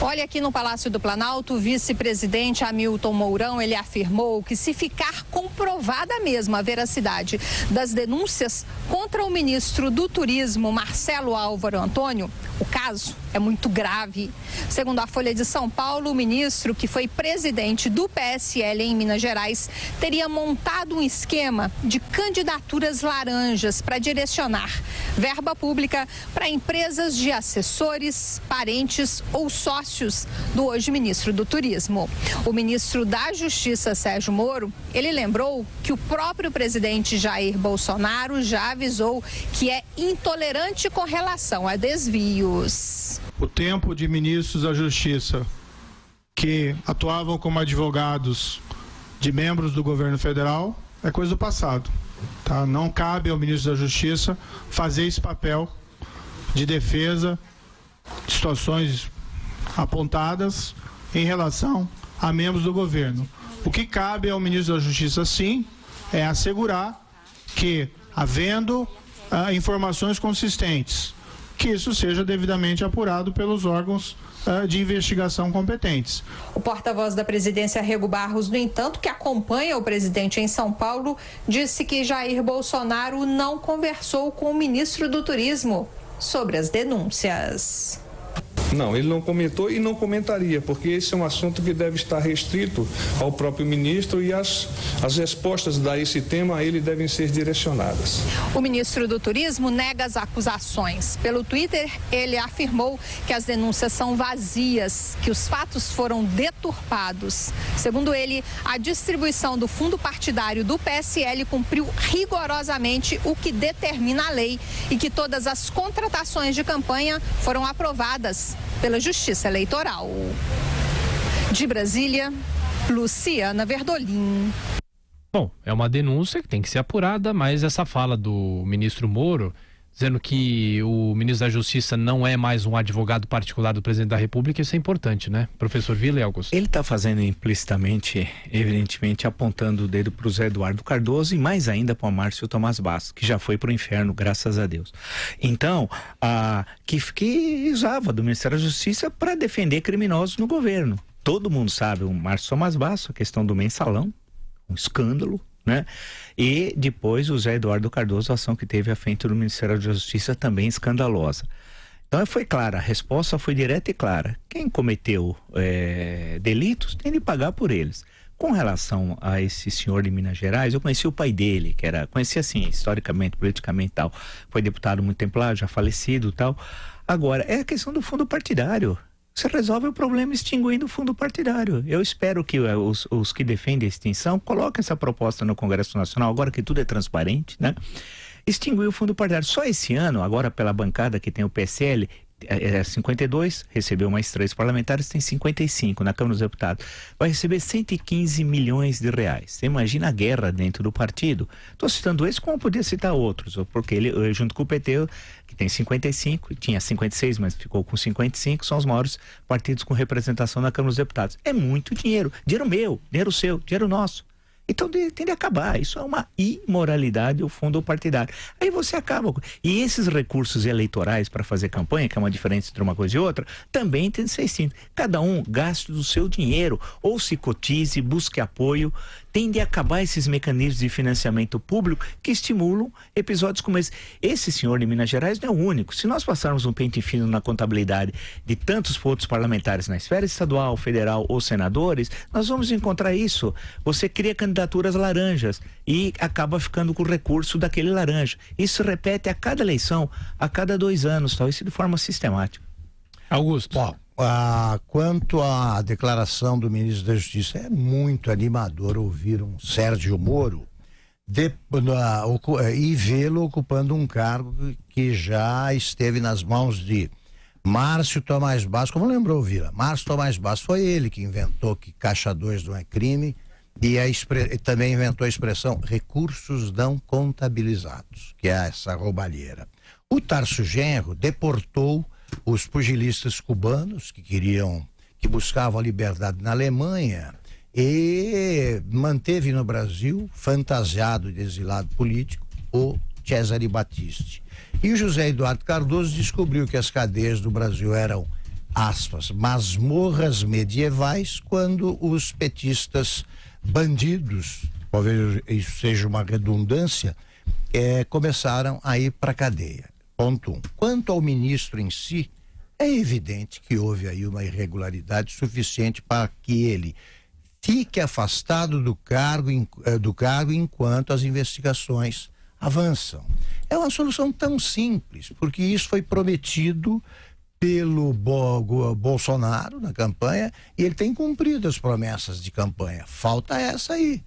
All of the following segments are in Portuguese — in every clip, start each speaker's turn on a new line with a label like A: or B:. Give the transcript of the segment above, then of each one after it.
A: Olha, aqui no Palácio do Planalto, o vice-presidente Hamilton Mourão, ele afirmou que se ficar comprovada mesmo a veracidade das denúncias contra o ministro do Turismo, Marcelo Álvaro Antônio, o caso é muito grave. Segundo a Folha de São Paulo, o ministro, que foi presidente do PSL em Minas Gerais, teria montado um esquema de candidaturas laranjas para direcionar verba pública para empresas de assessores, parentes ou sócios do hoje ministro do Turismo. O ministro da Justiça, Sérgio Moro, ele lembrou que o próprio presidente Jair Bolsonaro já avisou que é intolerante com relação a desvios.
B: O tempo de ministros da Justiça que atuavam como advogados de membros do governo federal é coisa do passado. Tá? Não cabe ao ministro da Justiça fazer esse papel de defesa de situações apontadas em relação a membros do governo. O que cabe ao ministro da Justiça, sim, é assegurar que, havendo informações consistentes, que isso seja devidamente apurado pelos órgãos de investigação competentes.
A: O porta-voz da presidência, Rego Barros, no entanto, que acompanha o presidente em São Paulo, disse que Jair Bolsonaro não conversou com o ministro do Turismo sobre as denúncias.
C: Não, ele não comentou e não comentaria, porque esse é um assunto que deve estar restrito ao próprio ministro e as respostas a esse tema a ele devem ser direcionadas.
A: O ministro do Turismo nega as acusações. Pelo Twitter, ele afirmou que as denúncias são vazias, que os fatos foram deturpados. Segundo ele, a distribuição do fundo partidário do PSL cumpriu rigorosamente o que determina a lei e que todas as contratações de campanha foram aprovadas pela Justiça Eleitoral. De Brasília, Luciana Verdolim.
D: Bom, é uma denúncia que tem que ser apurada, mas essa fala do ministro Moro, dizendo que o ministro da Justiça não é mais um advogado particular do presidente da República, isso é importante, né? Professor Vila e Augusto.
E: Ele está fazendo implicitamente, evidentemente, apontando o dedo para o Zé Eduardo Cardoso e mais ainda para o Márcio Tomás Bastos, que já foi para o inferno, graças a Deus. Então, que usava do Ministério da Justiça para defender criminosos no governo. Todo mundo sabe, o Márcio Tomás Bastos, a questão do mensalão, um escândalo, né? E depois o Zé Eduardo Cardoso, a ação que teve à frente do Ministério da Justiça, também escandalosa. Então foi clara, a resposta foi direta e clara. Quem cometeu delitos tem de pagar por eles. Com relação a esse senhor de Minas Gerais, eu conheci o pai dele, conheci assim, historicamente, politicamente e tal. Foi deputado muito tempo lá, já falecido e tal. Agora, é a questão do fundo partidário. Você resolve o problema extinguindo o fundo partidário. Eu espero que os que defendem a extinção coloquem essa proposta no Congresso Nacional, agora que tudo é transparente, né? Extinguir o fundo partidário. Só esse ano, agora pela bancada que tem o PSL, 52, recebeu mais 3 parlamentares, tem 55 na Câmara dos Deputados. Vai receber 115 milhões de reais. Você imagina a guerra dentro do partido? Estou citando esse, como podia citar outros, porque ele, junto com o PT, que tem 55, tinha 56, mas ficou com 55, são os maiores partidos com representação na Câmara dos Deputados. É muito dinheiro. Dinheiro meu, dinheiro seu, dinheiro nosso. Então tem de acabar. Isso é uma imoralidade, o fundo partidário. Aí você acaba. E esses recursos eleitorais para fazer campanha, que é uma diferença entre uma coisa e outra, também tem de ser extinto. Cada um gaste do seu dinheiro, ou se cotize, busque apoio. Tem de acabar esses mecanismos de financiamento público que estimulam episódios como esse. Esse senhor de Minas Gerais não é o único. Se nós passarmos um pente fino na contabilidade de tantos outros parlamentares na esfera estadual, federal ou senadores, nós vamos encontrar isso. Você cria candidaturas laranjas e acaba ficando com o recurso daquele laranja. Isso se repete a cada eleição, a cada 2 anos, talvez de forma sistemática.
D: Augusto.
F: Bom, quanto à declaração do ministro da Justiça, é muito animador ouvir um Sérgio Moro e vê-lo ocupando um cargo que já esteve nas mãos de Márcio Tomás Bastos, como lembrou, Vila? Márcio Tomás Bastos foi ele que inventou que Caixa 2 não é crime e também inventou a expressão recursos não contabilizados, que é essa roubalheira. O Tarso Genro deportou os pugilistas cubanos que buscavam a liberdade na Alemanha e manteve no Brasil, fantasiado de exilado político, o Cesare Battisti. E o José Eduardo Cardoso descobriu que as cadeias do Brasil eram aspas, masmorras medievais, quando os petistas bandidos, talvez isso seja uma redundância, começaram a ir para a cadeia. Ponto 1. Quanto ao ministro em si, é evidente que houve aí uma irregularidade suficiente para que ele fique afastado do cargo enquanto as investigações avançam. É uma solução tão simples, porque isso foi prometido pelo Bolsonaro na campanha e ele tem cumprido as promessas de campanha. Falta essa aí.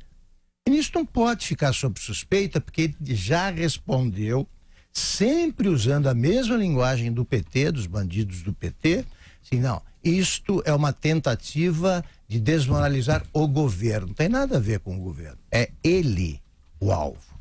F: O ministro não pode ficar sob suspeita, porque ele já respondeu, sempre usando a mesma linguagem do PT, dos bandidos do PT, assim, não, isto é uma tentativa de desmoralizar o governo. Não tem nada a ver com o governo. É ele o alvo.